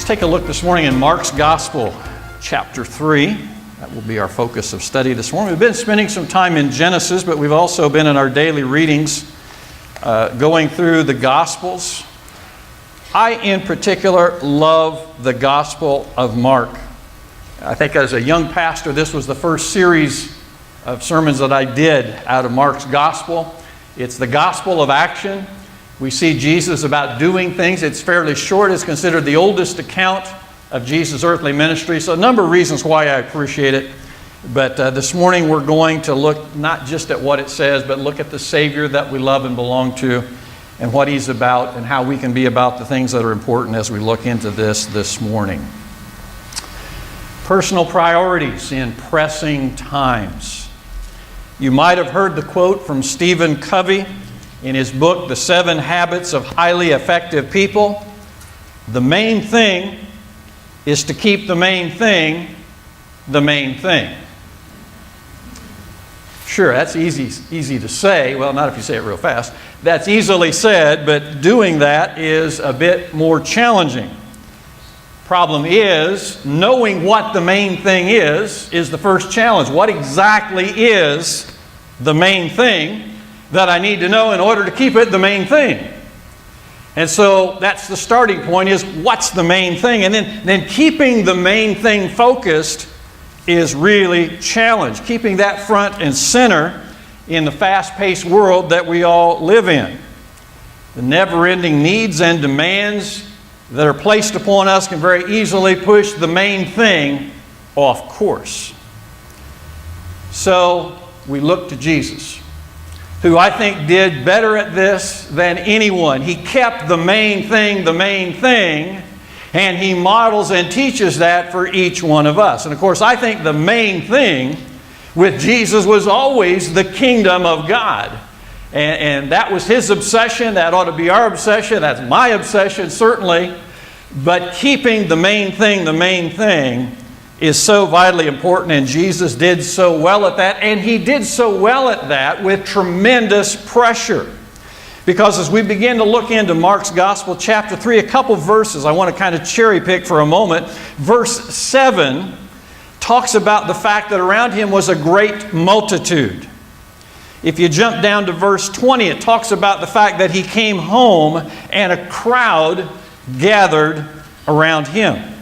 take a look this morning in Mark's Gospel, chapter 3. That will be our focus of study this morning. We've been spending some time in Genesis, but we've also been in our daily readings going through the Gospels. I, in particular, love the Gospel of Mark. I think as a young pastor, this was the first series of sermons that I did out of Mark's Gospel. It's the Gospel of action. We see Jesus about doing things. It's fairly short. It's considered the oldest account of Jesus' earthly ministry. So a number of reasons why I appreciate it. But this morning we're going to look not just at what it says, but look at the Savior that we love and belong to and what He's about and how we can be about the things that are important as we look into this morning. Personal priorities in pressing times. You might have heard the quote from Stephen Covey in his book, The 7 Habits of Highly Effective People. The main thing is to keep the main thing the main thing. Sure, that's easy to say. Well, not if you say it real fast. That's easily said, but doing that is a bit more challenging. Problem is, knowing what the main thing is the first challenge. What exactly is the main thing that I need to know in order to keep it the main thing? And so that's the starting point, is what's the main thing? And then keeping the main thing focused is really challenged. Keeping that front and center in the fast-paced world that we all live in. The never-ending needs and demands that are placed upon us can very easily push the main thing off course. So we look to Jesus, who I think did better at this than anyone. He kept the main thing, and He models and teaches that for each one of us. And of course, I think the main thing with Jesus was always the kingdom of God. And that was His obsession. That ought to be our obsession. That's my obsession, certainly. But keeping the main thing is so vitally important, and Jesus did so well at that, and He did so well at that with tremendous pressure. Because as we begin to look into Mark's Gospel, chapter 3, a couple verses I want to kind of cherry pick for a moment. Verse 7 talks about the fact that around Him was a great multitude. If you jump down to verse 20, it talks about the fact that He came home and a crowd gathered around Him.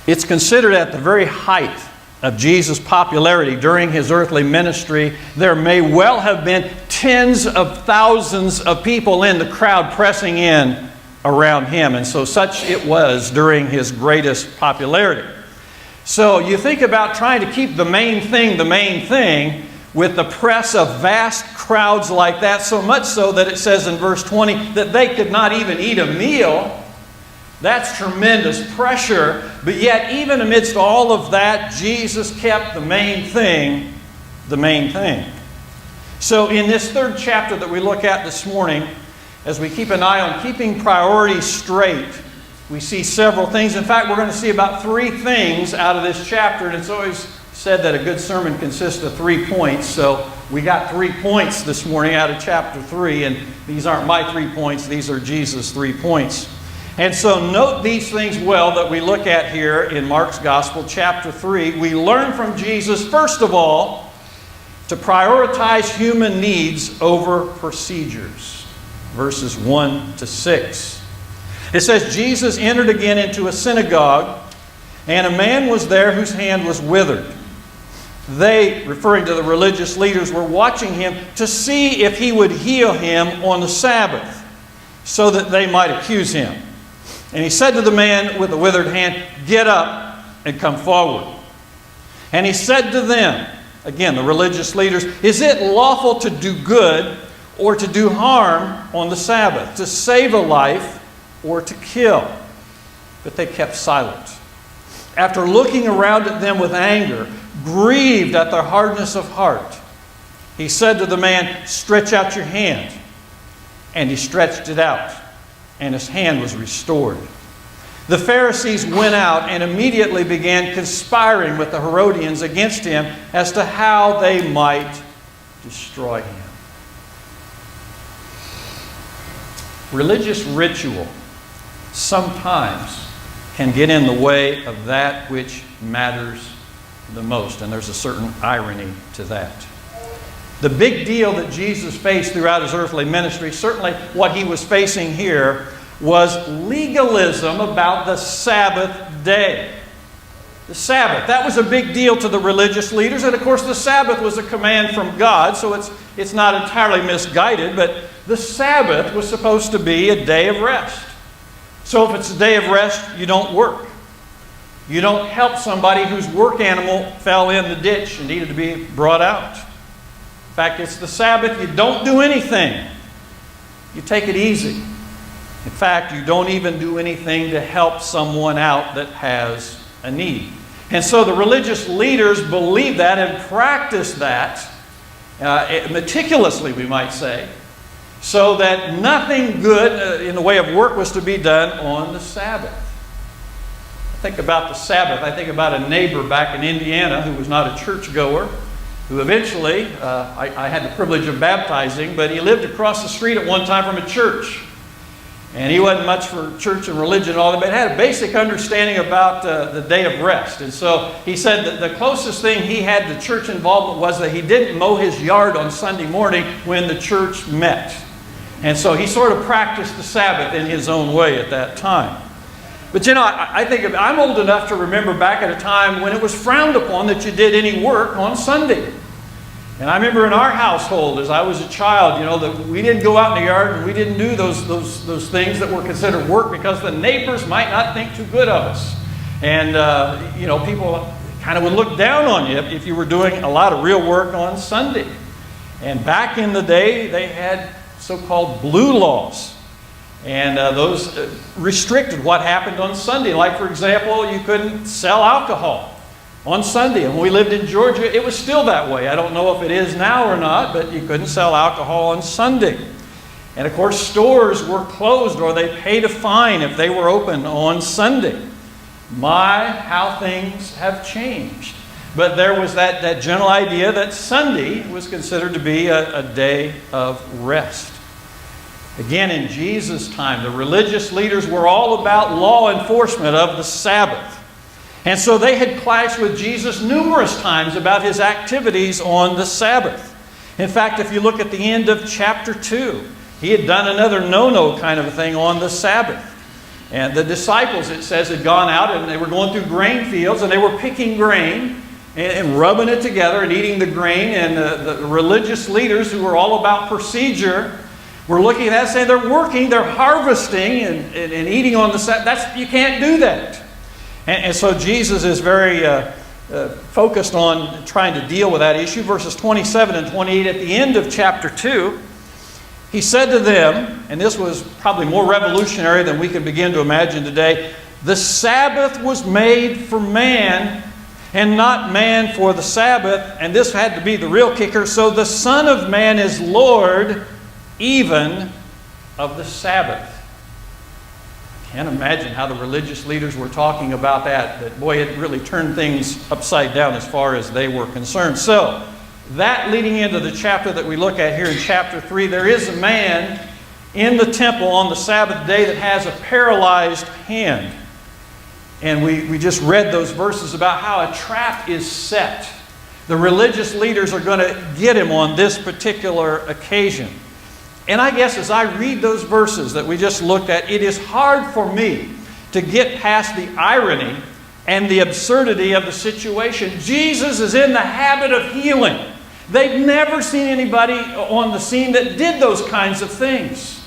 It's considered at the very height of Jesus' popularity during His earthly ministry, there may well have been tens of thousands of people in the crowd pressing in around Him. And so such it was during His greatest popularity. So you think about trying to keep the main thing with the press of vast crowds like that, so much so that it says in verse 20 that they could not even eat a meal. That's tremendous pressure, but yet even amidst all of that, Jesus kept the main thing the main thing. So in this third chapter that we look at this morning, as we keep an eye on keeping priorities straight, we see several things. In fact, we're going to see about 3 things out of this chapter, and it's always said that a good sermon consists of 3 points, so we got 3 points this morning out of chapter 3, and these aren't my 3 points, these are Jesus' 3 points. And so note these things well that we look at here in Mark's Gospel, chapter 3. We learn from Jesus, first of all, to prioritize human needs over procedures. Verses 1 to 6. It says, Jesus entered again into a synagogue, and a man was there whose hand was withered. They, referring to the religious leaders, were watching him to see if he would heal him on the Sabbath, so that they might accuse him. And he said to the man with the withered hand, "Get up and come forward." And he said to them, again, the religious leaders, "Is it lawful to do good or to do harm on the Sabbath, to save a life or to kill?" But they kept silent. After looking around at them with anger, grieved at their hardness of heart, He said to the man, "Stretch out your hand." And he stretched it out, and his hand was restored. The Pharisees went out and immediately began conspiring with the Herodians against him as to how they might destroy him. Religious ritual sometimes can get in the way of that which matters the most. And there's a certain irony to that. The big deal that Jesus faced throughout his earthly ministry, certainly what he was facing here, was legalism about the Sabbath day. The Sabbath, that was a big deal to the religious leaders. And of course the Sabbath was a command from God, so it's not entirely misguided, but the Sabbath was supposed to be a day of rest. So if it's a day of rest, you don't work. You don't help somebody whose work animal fell in the ditch and needed to be brought out. In fact, it's the Sabbath. You don't do anything. You take it easy. In fact, you don't even do anything to help someone out that has a need. And so the religious leaders believed that and practiced that meticulously, we might say, so that nothing good in the way of work was to be done on the Sabbath. I think about the Sabbath. I think about a neighbor back in Indiana who was not a churchgoer, who eventually, I had the privilege of baptizing, but he lived across the street at one time from a church. And he wasn't much for church and religion and all that, but had a basic understanding about the day of rest. And so he said that the closest thing he had to church involvement was that he didn't mow his yard on Sunday morning when the church met. And so he sort of practiced the Sabbath in his own way at that time. But you know, I think I'm old enough to remember back at a time when it was frowned upon that you did any work on Sunday. And I remember in our household, as I was a child, you know, that we didn't go out in the yard and we didn't do those things that were considered work because the neighbors might not think too good of us. And, you know, people kind of would look down on you if you were doing a lot of real work on Sunday. And back in the day, they had so-called blue laws. And those restricted what happened on Sunday. Like, for example, you couldn't sell alcohol on Sunday. And when we lived in Georgia, it was still that way. I don't know if it is now or not, but you couldn't sell alcohol on Sunday. And of course, stores were closed or they paid a fine if they were open on Sunday. My, how things have changed. But there was that general idea that Sunday was considered to be a day of rest. Again, in Jesus' time, the religious leaders were all about law enforcement of the Sabbath. And so they had clashed with Jesus numerous times about his activities on the Sabbath. In fact, if you look at the end of chapter 2, he had done another no-no kind of a thing on the Sabbath. And the disciples, it says, had gone out and they were going through grain fields and they were picking grain and rubbing it together and eating the grain. And the religious leaders who were all about procedure were looking at that saying they're working, they're harvesting and eating on the Sabbath. You can't do that. And so Jesus is very focused on trying to deal with that issue. Verses 27 and 28 at the end of chapter 2, he said to them, and this was probably more revolutionary than we can begin to imagine today, the Sabbath was made for man and not man for the Sabbath. And this had to be the real kicker. So the Son of Man is Lord even of the Sabbath. Can't imagine how the religious leaders were talking about that. But boy, it really turned things upside down as far as they were concerned. So, that leading into the chapter that we look at here in chapter 3, there is a man in the temple on the Sabbath day that has a paralyzed hand. And we just read those verses about how a trap is set. The religious leaders are going to get him on this particular occasion. And I guess as I read those verses that we just looked at, it is hard for me to get past the irony and the absurdity of the situation. Jesus is in the habit of healing. They've never seen anybody on the scene that did those kinds of things.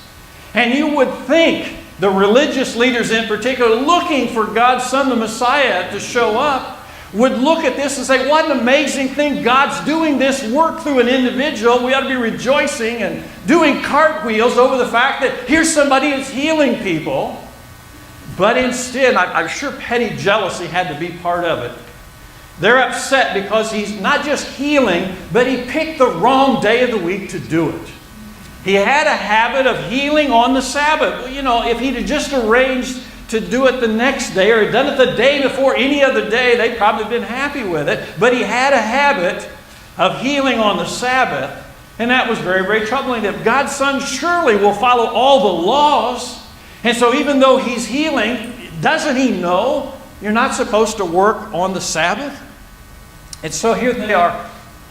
And you would think the religious leaders in particular, looking for God's Son, the Messiah, to show up, would look at this and say, what an amazing thing. God's doing this work through an individual. We ought to be rejoicing and doing cartwheels over the fact that here's somebody who's healing people. But instead, I'm sure petty jealousy had to be part of it. They're upset because he's not just healing, but he picked the wrong day of the week to do it. He had a habit of healing on the Sabbath. Well, you know, if he'd have just arranged to do it the next day or done it the day before any other day, they'd probably been happy with it. But he had a habit of healing on the Sabbath, and that was very, very troubling. That God's Son surely will follow all the laws. And so even though he's healing, doesn't he know you're not supposed to work on the Sabbath? And so here they are,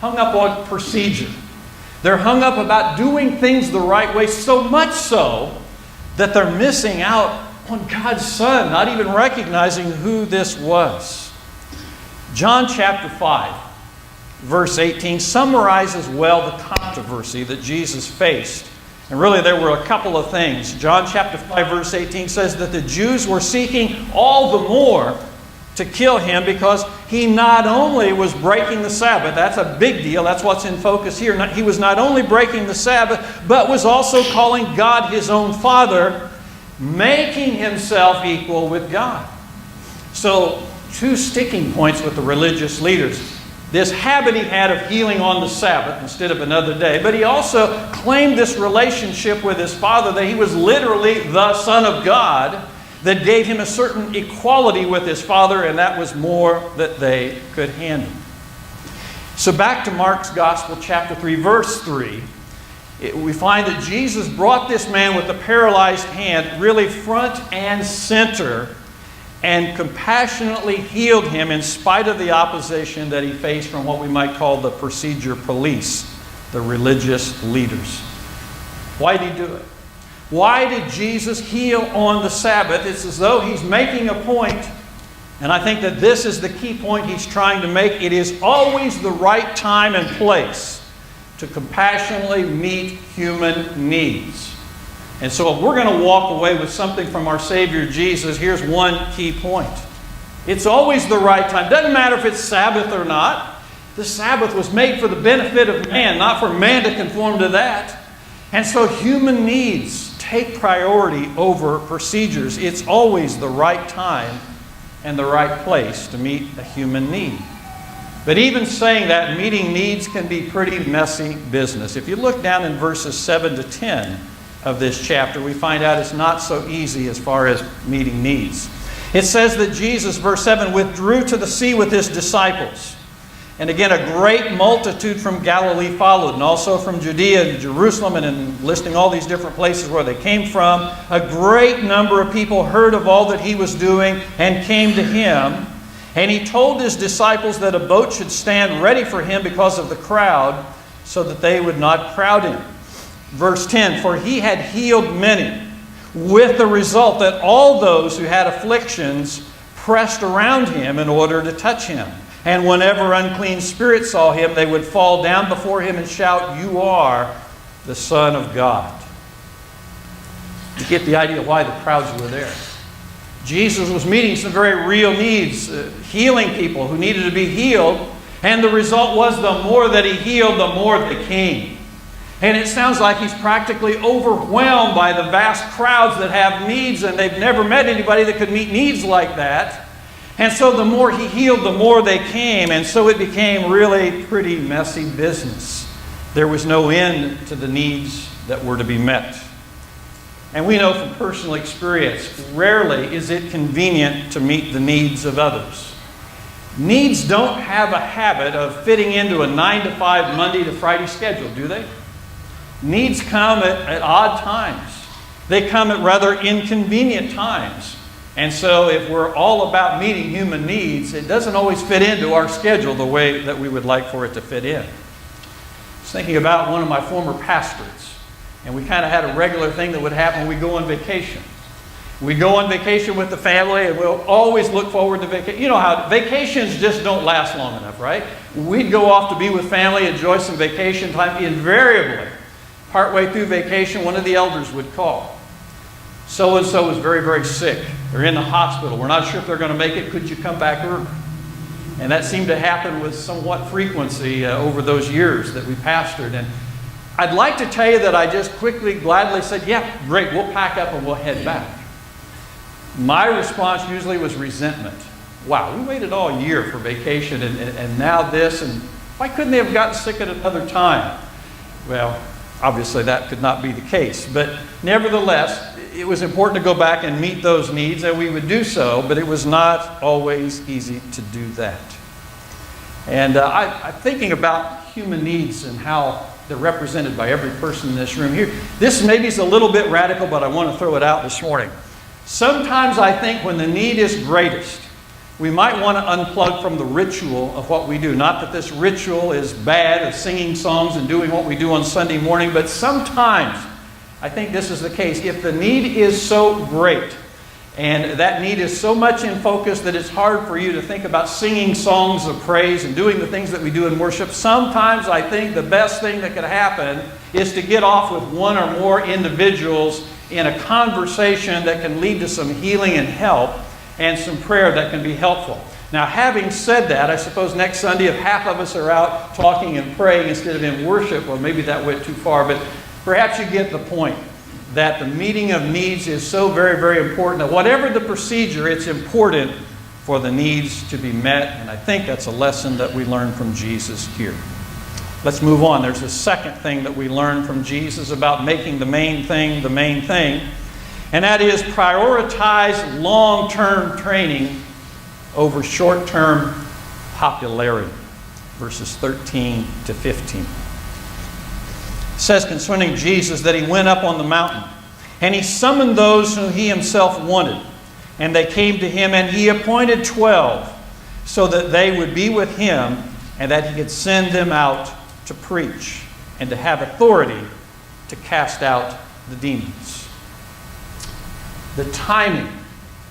hung up on procedure. They're hung up about doing things the right way, so much so that they're missing out on God's Son, not even recognizing who this was. John chapter 5, verse 18 summarizes well the controversy that Jesus faced. And really there were a couple of things. John chapter 5, verse 18 says that the Jews were seeking all the more to kill him because he not only was breaking the Sabbath, that's a big deal, that's what's in focus here. He was not only breaking the Sabbath, but was also calling God his own Father, making himself equal with God. So, two sticking points with the religious leaders. This habit he had of healing on the Sabbath instead of another day, but he also claimed this relationship with his Father, that he was literally the Son of God, that gave him a certain equality with his Father, and that was more that they could handle. So back to Mark's Gospel, chapter 3, verse 3, we find that Jesus brought this man with the paralyzed hand really front and center and compassionately healed him in spite of the opposition that he faced from what we might call the procedure police, the religious leaders. Why did he do it? Why did Jesus heal on the Sabbath? It's as though he's making a point, and I think that this is the key point he's trying to make. It is always the right time and place to compassionately meet human needs. And so if we're going to walk away with something from our Savior Jesus, here's one key point. It's always the right time. Doesn't matter if it's Sabbath or not. The Sabbath was made for the benefit of man, not for man to conform to that. And so human needs take priority over procedures. It's always the right time and the right place to meet a human need. But even saying that, meeting needs can be pretty messy business. If you look down in verses 7 to 10 of this chapter, we find out it's not so easy as far as meeting needs. It says that Jesus, verse 7, withdrew to the sea with his disciples. And again, a great multitude from Galilee followed, and also from Judea and Jerusalem, and listing all these different places where they came from. A great number of people heard of all that he was doing and came to him. And he told his disciples that a boat should stand ready for him because of the crowd, so that they would not crowd him. Verse 10, for he had healed many, with the result that all those who had afflictions pressed around him in order to touch him. And whenever unclean spirits saw him, they would fall down before him and shout, "You are the Son of God." You get the idea why the crowds were there. Jesus was meeting some very real needs, healing people who needed to be healed. And the result was the more that he healed, the more they came. And it sounds like he's practically overwhelmed by the vast crowds that have needs, and they've never met anybody that could meet needs like that. And so the more he healed, the more they came. And so it became really pretty messy business. There was no end to the needs that were to be met. And we know from personal experience, rarely is it convenient to meet the needs of others. Needs don't have a habit of fitting into a 9 to 5 Monday to Friday schedule, do they? Needs come at odd times. They come at rather inconvenient times. And so if we're all about meeting human needs, it doesn't always fit into our schedule the way that we would like for it to fit in. I was thinking about one of my former pastorates, and we kind of had a regular thing that would happen when we go on vacation. We go on vacation with the family, and we'll always look forward to vacation. You know how vacations just don't last long enough, right? We'd go off to be with family, enjoy some vacation time. Invariably, partway through vacation, one of the elders would call. So-and-so is very, very sick. They're in the hospital. We're not sure if they're going to make it. Could you come back early? And that seemed to happen with somewhat frequency over those years that we pastored. And I'd like to tell you that I just quickly, gladly said, yeah, great, we'll pack up and we'll head back. My response usually was resentment. Wow, we waited all year for vacation and now this, and why couldn't they have gotten sick at another time? Well, obviously that could not be the case. But nevertheless, it was important to go back and meet those needs, and we would do so, but it was not always easy to do that. And I'm thinking about human needs and how They're represented by every person in this room here. This maybe is a little bit radical, but I want to throw it out this morning. Sometimes I think when the need is greatest, we might want to unplug from the ritual of what we do. Not that this ritual is bad of singing songs and doing what we do on Sunday morning, but sometimes I think this is the case. If the need is so great, and that need is so much in focus that it's hard for you to think about singing songs of praise and doing the things that we do in worship, sometimes I think the best thing that could happen is to get off with one or more individuals in a conversation that can lead to some healing and help and some prayer that can be helpful. Now, having said that, I suppose next Sunday, if half of us are out talking and praying instead of in worship, well, maybe that went too far, but perhaps you get the point. That the meeting of needs is so very, very important. That whatever the procedure, it's important for the needs to be met. And I think that's a lesson that we learn from Jesus here. Let's move on. There's a second thing that we learn from Jesus about making the main thing the main thing. And that is prioritize long-term training over short-term popularity. Verses 13 to 15. It says concerning Jesus that he went up on the mountain, and he summoned those whom he himself wanted. And they came to him, and he appointed 12, so that they would be with him, and that he could send them out to preach, and to have authority to cast out the demons. The timing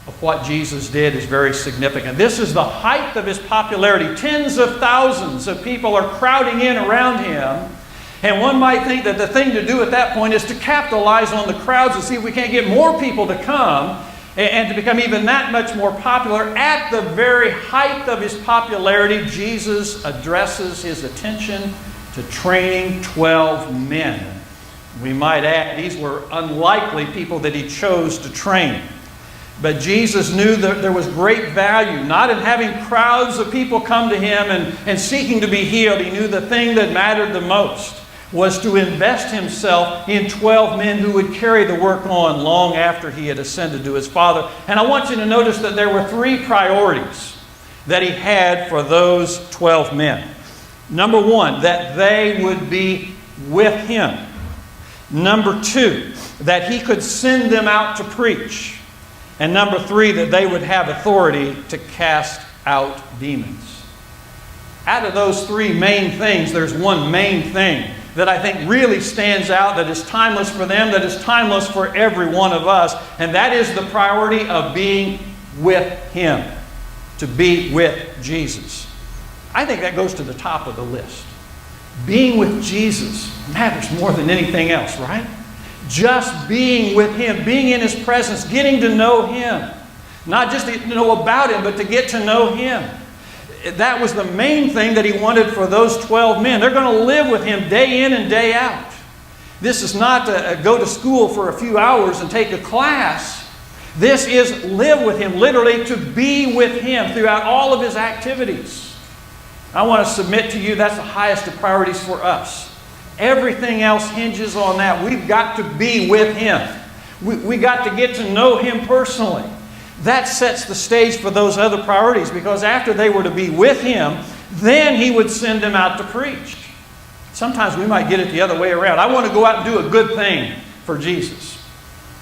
of what Jesus did is very significant. This is the height of his popularity. Tens of thousands of people are crowding in around him. And one might think that the thing to do at that point is to capitalize on the crowds and see if we can't get more people to come and to become even that much more popular. At the very height of his popularity, Jesus addresses his attention to training 12 men. We might add, these were unlikely people that he chose to train. But Jesus knew that there was great value, not in having crowds of people come to him and seeking to be healed. He knew the thing that mattered the most was to invest himself in 12 men who would carry the work on long after he had ascended to his Father. And I want you to notice that there were 3 priorities that he had for those 12 men. Number 1, that they would be with him. Number 2, that he could send them out to preach. And number 3, that they would have authority to cast out demons. Out of those 3 main things, there's one main thing that I think really stands out, that is timeless for them, that is timeless for every one of us, and that is the priority of being with him, to be with Jesus. I think that goes to the top of the list. Being with Jesus matters more than anything else, right? Just being with him, being in his presence, getting to know him. Not just to know about him, but to get to know him. That was the main thing that he wanted for those 12 men. They're going to live with him day in and day out. This is not to go to school for a few hours and take a class. This is live with him, literally to be with him throughout all of his activities. I want to submit to you that's the highest of priorities for us. Everything else hinges on that. We've got to be with him. We got to get to know him personally. That sets the stage for those other priorities, because after they were to be with him, then he would send them out to preach. Sometimes we might get it the other way around. I want to go out and do a good thing for Jesus.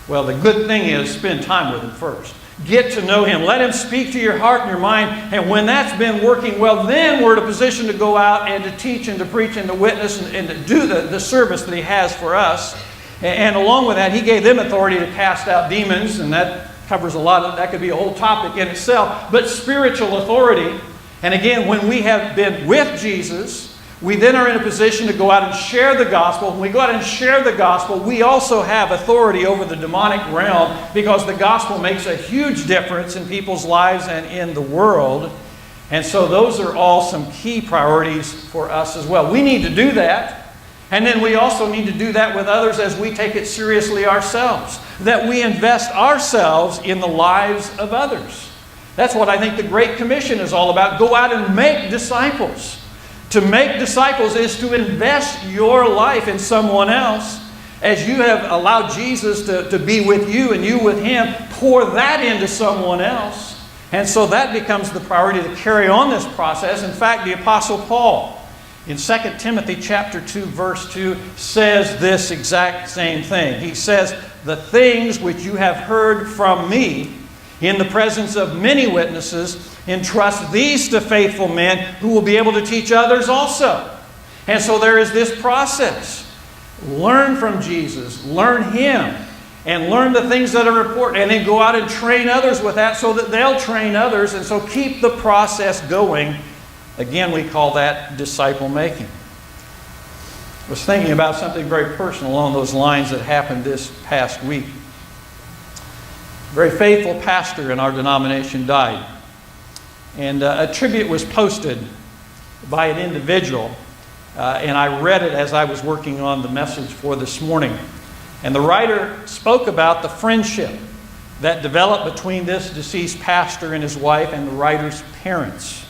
Well, the good thing is spend time with him first. Get to know him. Let him speak to your heart and your mind. And when that's been working well, then we're in a position to go out and to teach and to preach and to witness and to do the service that he has for us. And along with that, he gave them authority to cast out demons, and that covers a lot of that. Could be a whole topic in itself. But spiritual authority. And again, when we have been with Jesus, we then are in a position to go out and share the gospel. When we go out and share the gospel, we also have authority over the demonic realm, because the gospel makes a huge difference in people's lives and in the world. And so those are all some key priorities for us as well. We need to do that. And then we also need to do that with others as we take it seriously ourselves. That we invest ourselves in the lives of others. That's what I think the Great Commission is all about. Go out and make disciples. To make disciples is to invest your life in someone else. As you have allowed Jesus to be with you and you with him, pour that into someone else. And so that becomes the priority to carry on this process. In fact, the Apostle Paul, in 2 Timothy chapter 2, verse 2, says this exact same thing. He says, "The things which you have heard from me in the presence of many witnesses, entrust these to faithful men who will be able to teach others also." And so there is this process. Learn from Jesus, learn Him, and learn the things that are important, and then go out and train others with that so that they'll train others, and so keep the process going. Again, we call that disciple making. I was thinking about something very personal along those lines that happened this past week. A very faithful pastor in our denomination died. And a tribute was posted by an individual, and I read it as I was working on the message for this morning. And the writer spoke about the friendship that developed between this deceased pastor and his wife and the writer's parents.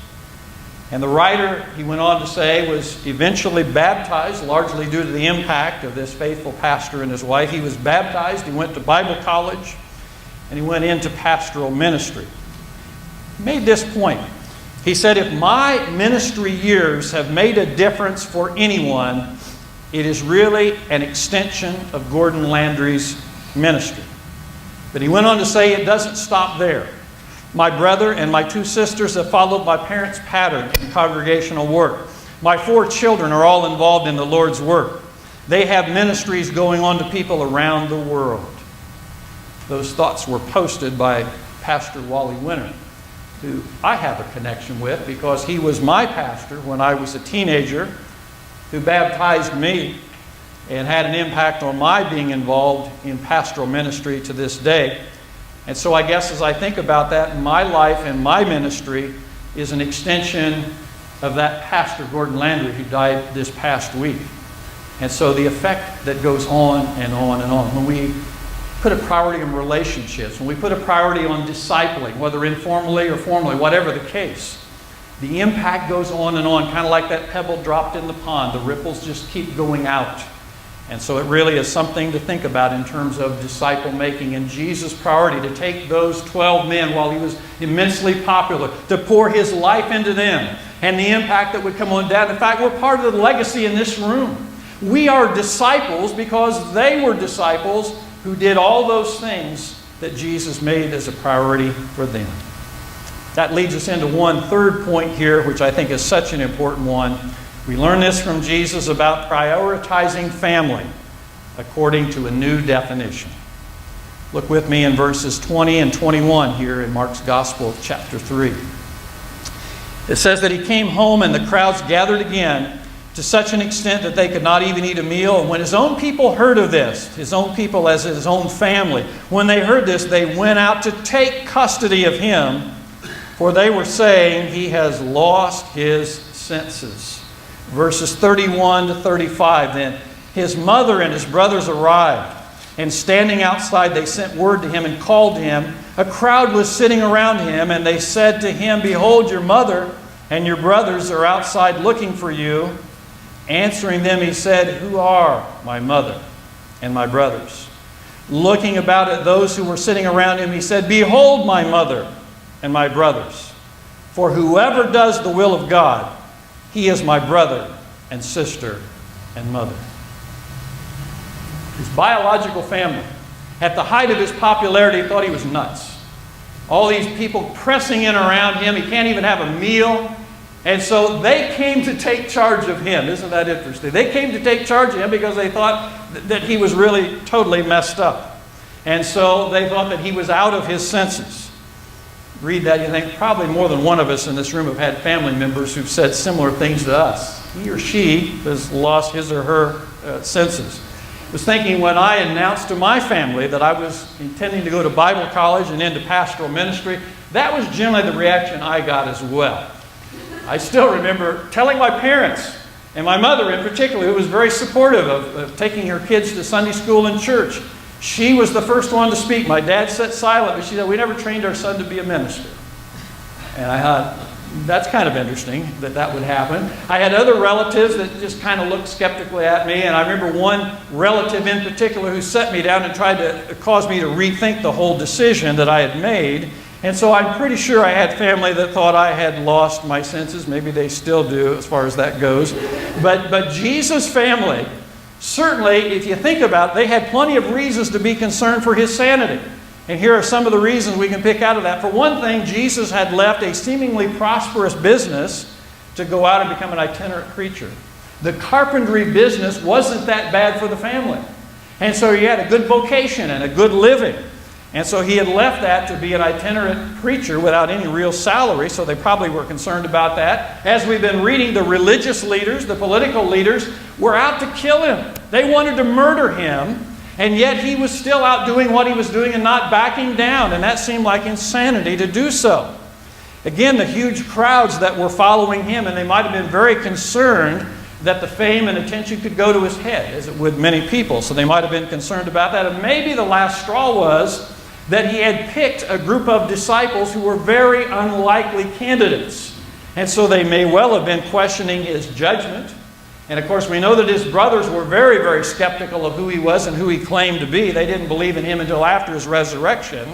And the writer, he went on to say, was eventually baptized, largely due to the impact of this faithful pastor and his wife. He was baptized, he went to Bible college, and he went into pastoral ministry. He made this point. He said, "If my ministry years have made a difference for anyone, it is really an extension of Gordon Landry's ministry." But he went on to say it doesn't stop there. "My brother and my 2 sisters have followed my parents' pattern in congregational work. My 4 children are all involved in the Lord's work. They have ministries going on to people around the world." Those thoughts were posted by Pastor Wally Winter, who I have a connection with because he was my pastor when I was a teenager, who baptized me and had an impact on my being involved in pastoral ministry to this day. And so I guess as I think about that, my life and my ministry is an extension of that pastor, Gordon Landry, who died this past week. And so the effect that goes on and on and on. When we put a priority on relationships, when we put a priority on discipling, whether informally or formally, whatever the case, the impact goes on and on, kind of like that pebble dropped in the pond. The ripples just keep going out. And so it really is something to think about in terms of disciple making and Jesus' priority to take those 12 men while he was immensely popular, to pour his life into them and the impact that would come on down. In fact, we're part of the legacy in this room. We are disciples because they were disciples who did all those things that Jesus made as a priority for them. That leads us into one third point here, which I think is such an important one. We learn this from Jesus about prioritizing family according to a new definition. Look with me in verses 20 and 21 here in Mark's Gospel, chapter 3. It says that he came home and the crowds gathered again to such an extent that they could not even eat a meal. And when his own people heard of this, his own people as his own family, when they heard this, they went out to take custody of him, for they were saying, "He has lost his senses." Verses 31 to 35 then. His mother and his brothers arrived, and standing outside they sent word to him and called him. A crowd was sitting around him, and they said to him, "Behold, your mother and your brothers are outside looking for you." Answering them, he said, "Who are my mother and my brothers?" Looking about at those who were sitting around him, he said, "Behold my mother and my brothers. For whoever does the will of God, he is my brother and sister and mother." His biological family, at the height of his popularity, thought he was nuts. All these people pressing in around him. He can't even have a meal. And so they came to take charge of him. Isn't that interesting? They came to take charge of him because they thought that he was really totally messed up. And so they thought that he was out of his senses. Read that, you think probably more than one of us in this room have had family members who've said similar things to us. He or she has lost his or her senses. I was thinking when I announced to my family that I was intending to go to Bible college and into pastoral ministry, that was generally the reaction I got as well. I still remember telling my parents, and my mother in particular, who was very supportive of taking her kids to Sunday school and church. She was the first one to speak. My dad sat silent, but she said, "We never trained our son to be a minister." And I thought, that's kind of interesting that that would happen. I had other relatives that just kind of looked skeptically at me, and I remember one relative in particular who set me down and tried to cause me to rethink the whole decision that I had made. And so I'm pretty sure I had family that thought I had lost my senses. Maybe they still do as far as that goes. But Jesus' family, certainly, if you think about it, they had plenty of reasons to be concerned for his sanity. And here are some of the reasons we can pick out of that. For one thing, Jesus had left a seemingly prosperous business to go out and become an itinerant preacher. The carpentry business wasn't that bad for the family. And so he had a good vocation and a good living. And so he had left that to be an itinerant preacher without any real salary, so they probably were concerned about that. As we've been reading, the religious leaders, the political leaders, were out to kill him. They wanted to murder him, and yet he was still out doing what he was doing and not backing down, and that seemed like insanity to do so. Again, the huge crowds that were following him, and they might have been very concerned that the fame and attention could go to his head, as it would many people, so they might have been concerned about that. And maybe the last straw was that he had picked a group of disciples who were very unlikely candidates. And so they may well have been questioning his judgment. And of course, we know that his brothers were very, very skeptical of who he was and who he claimed to be. They didn't believe in him until after his resurrection.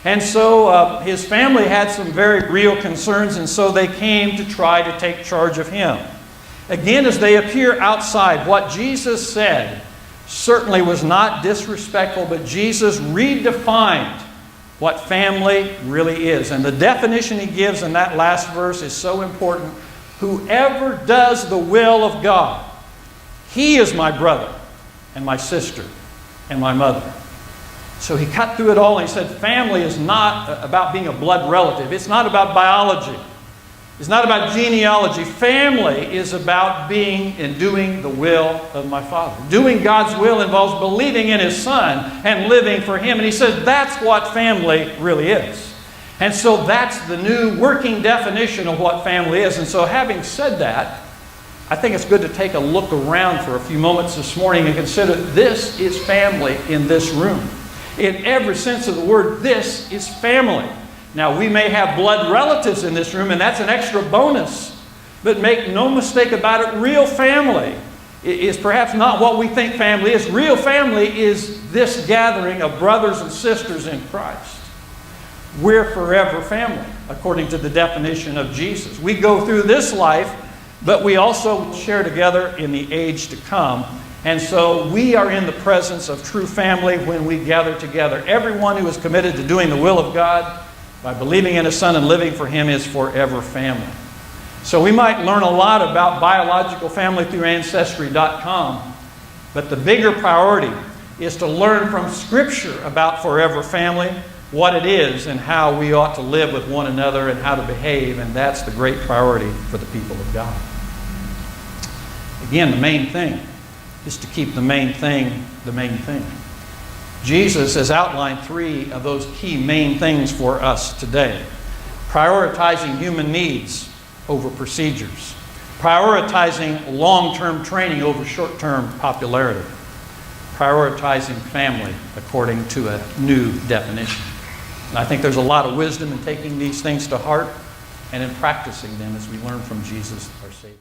And so his family had some very real concerns, and so they came to try to take charge of him. Again, as they appear outside, what Jesus said certainly was not disrespectful, but Jesus redefined what family really is. And the definition he gives in that last verse is so important. Whoever does the will of God, he is my brother and my sister and my mother. So he cut through it all and he said, family is not about being a blood relative. It's not about biology. It's not about genealogy. Family is about being and doing the will of my Father. Doing God's will involves believing in His Son and living for Him. And he says that's what family really is. And so that's the new working definition of what family is. And so having said that, I think it's good to take a look around for a few moments this morning and consider this is family in this room. In every sense of the word, this is family. Now, we may have blood relatives in this room, and that's an extra bonus. But make no mistake about it, real family is perhaps not what we think family is. Real family is this gathering of brothers and sisters in Christ. We're forever family, according to the definition of Jesus. We go through this life, but we also share together in the age to come. And so we are in the presence of true family when we gather together. Everyone who is committed to doing the will of God by believing in His Son and living for Him is forever family. So we might learn a lot about biological family through Ancestry.com, but the bigger priority is to learn from Scripture about forever family, what it is and how we ought to live with one another and how to behave, and that's the great priority for the people of God. Again, the main thing is to keep the main thing the main thing. Jesus has outlined 3 of those key main things for us today. Prioritizing human needs over procedures. Prioritizing long-term training over short-term popularity. Prioritizing family according to a new definition. And I think there's a lot of wisdom in taking these things to heart and in practicing them as we learn from Jesus, our Savior.